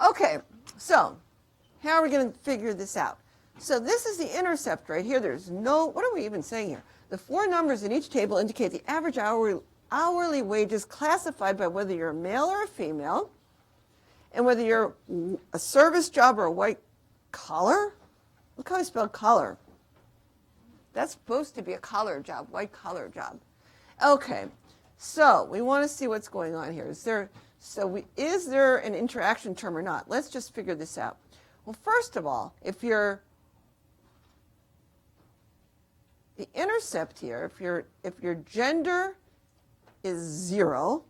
Okay, so how are we going to figure this out? So this is the intercept right here. There's no, what are we even saying here? The four numbers in each table indicate the average hourly wages classified by whether you're a male or a female, and whether you're a service job or a white collar. Look how I spelled collar. That's supposed to be a collar job, white collar job. Okay, so we want to see what's going on here. Is there an interaction term or not? Let's just figure this out. Well, first of all, if you're the intercept here, if your gender is 0,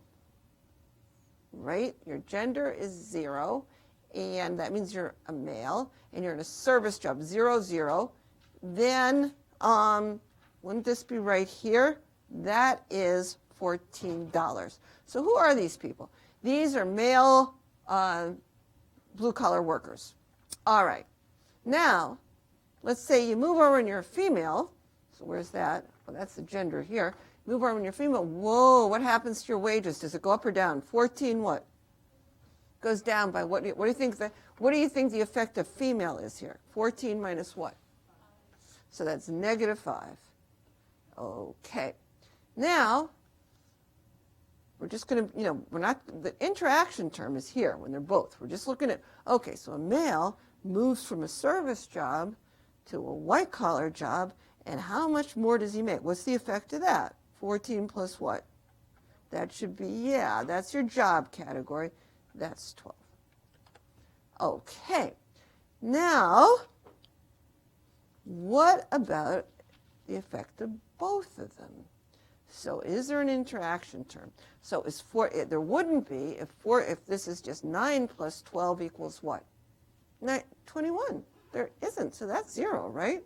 right? Your gender is 0, and that means you're a male, and you're in a service job, 0, 0. Then, wouldn't this be right here? That is $14. So who are these people? These are male blue-collar workers. All right. Now, let's say you move over and you're a female. So where's that? Well, that's the gender here. Move over when you're female. Whoa, what happens to your wages? Does it go up or down? 14 what? Goes down by what do you think the effect of female is here? 14 minus what? So that's -5. Okay. Now, we're just going to, the interaction term is here when they're both. We're just looking at, okay, so a male moves from a service job to a white collar job, and how much more does he make? What's the effect of that? 14 plus what? That should be, yeah, that's your job category. That's 12. Okay. Now, what about the effect of both of them? So is there an interaction term? So there wouldn't be if this is just 9 plus 12 equals what? 21. There isn't, so that's 0, right?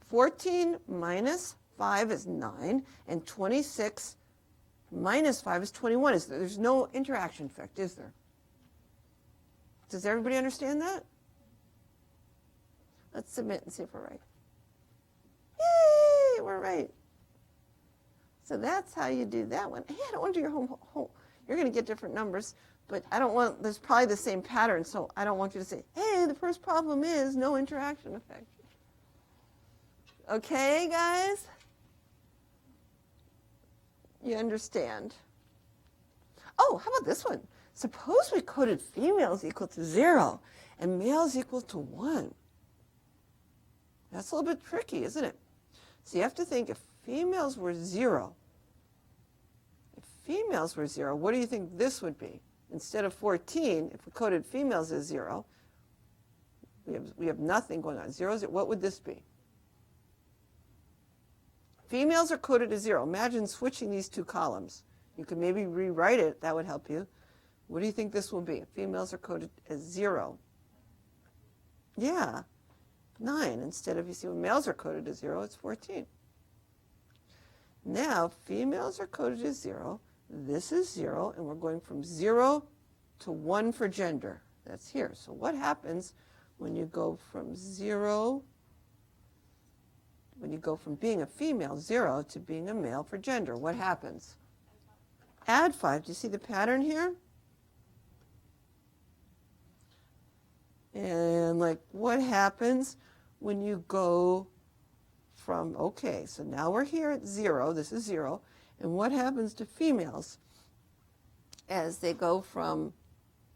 14 minus 5 is 9, and 26 minus 5 is 21. There's no interaction effect, is there? Does everybody understand that? Let's submit and see if we're right. Yay, we're right. So that's how you do that one. Hey, I don't want to do your home. You're going to get different numbers, but there's probably the same pattern, so I don't want you to say, hey, the first problem is no interaction effect. Okay, guys? You understand? Oh, how about this one? Suppose we coded females equal to 0 and males equal to 1. That's a little bit tricky, isn't it? So you have to think if females were 0, what do you think this would be? Instead of 14, if we coded females as 0, we have nothing going on. 0, what would this be? Females are coded as 0. Imagine switching these two columns. You could maybe rewrite it. That would help you. What do you think this will be? Females are coded as 0. Yeah, 9. Instead of, you see, when males are coded as 0, it's 14. Now, females are coded as 0. This is 0, and we're going from 0 to 1 for gender. That's here. So what happens when you go from 0, when you go from being a female, 0, to being a male for gender? What happens? Add 5. Do you see the pattern here? And what happens when you go from, okay, so now we're here at 0, this is 0, and what happens to females as they go from,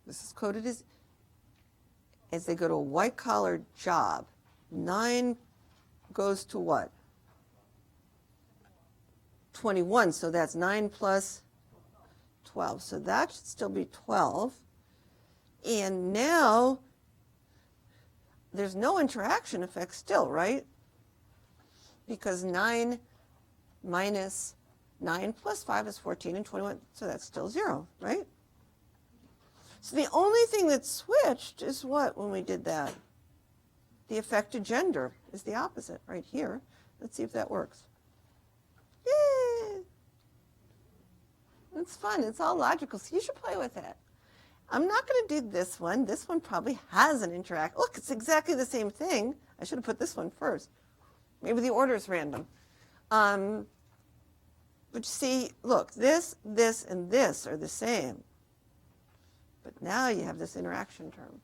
this is coded as they go to a white collar job? 9 goes to what? 21, so that's 9 plus 12, so that should still be 12. And now there's no interaction effect still, right? Because 9 minus 9 plus 5 is 14, and 21, so that's still 0, right? So the only thing that switched is what when we did that? The effect of gender is the opposite right here. Let's see if that works. Yay! It's fun. It's all logical, so you should play with it. I'm not going to do this one. This one probably has an interact. Look, it's exactly the same thing. I should have put this one first. Maybe the order is random. But you see, look, this, and this are the same. But now you have this interaction term.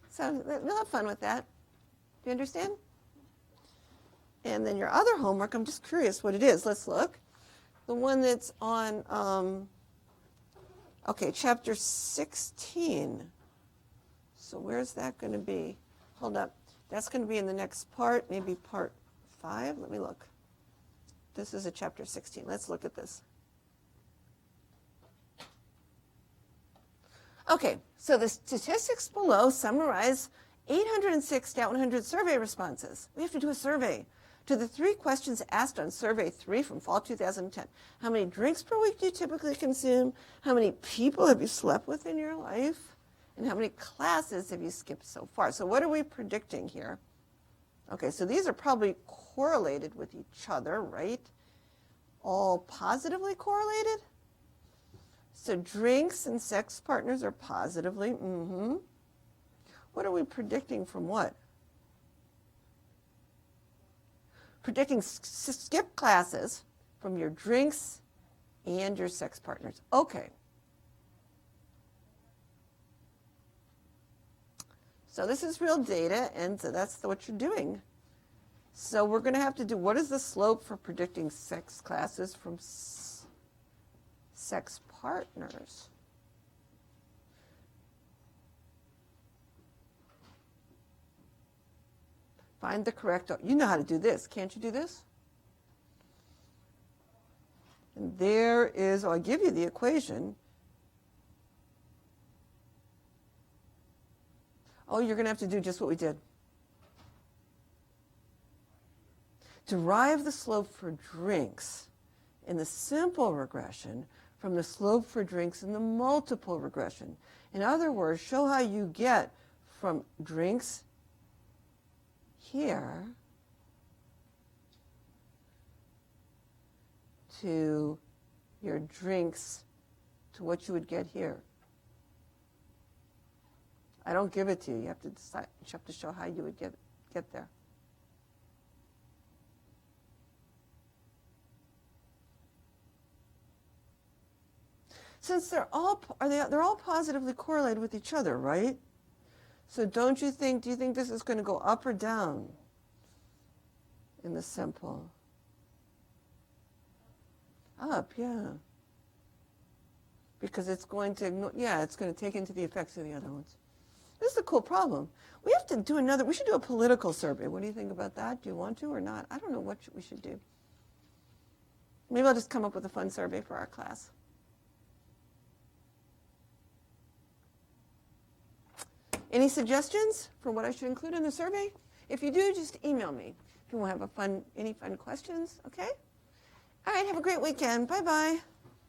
So we'll have fun with that. Do you understand? And then your other homework, I'm just curious what it is. Let's look. The one that's on, chapter 16. So where's that going to be? Hold up. That's going to be in the next part, maybe part 5. Let me look. This is a chapter 16. Let's look at this. Okay, so the statistics below summarize 806 Stout 100 survey responses. We have to do a survey. To the 3 questions asked on survey 3 from fall 2010. How many drinks per week do you typically consume? How many people have you slept with in your life? And how many classes have you skipped so far? So what are we predicting here? Okay, so these are probably correlated with each other, right? All positively correlated? So drinks and sex partners are positively, What are we predicting from what? Predicting skip classes from your drinks and your sex partners. Okay. So this is real data, and so that's what you're doing. So we're going to have to do, what is the slope for predicting sex classes from sex partners? Find the correct, you know how to do this. Can't you do this? And there is, I'll give you the equation. Oh, you're going to have to do just what we did. Derive the slope for drinks in the simple regression from the slope for drinks in the multiple regression. In other words, show how you get from drinks here to your drinks to what you would get here. I don't give it to you. You have to decide. You have to show how you would get there. Since they're all positively correlated with each other, right? So do you think this is going to go up or down in the simple? Up, yeah. Because it's going to take into the effects of the other ones. This is a cool problem. We have to do we should do a political survey. What do you think about that? Do you want to or not? I don't know what we should do. Maybe I'll just come up with a fun survey for our class. Any suggestions for what I should include in the survey? If you do, just email me. If you want to have any fun questions, okay? All right, have a great weekend. Bye-bye.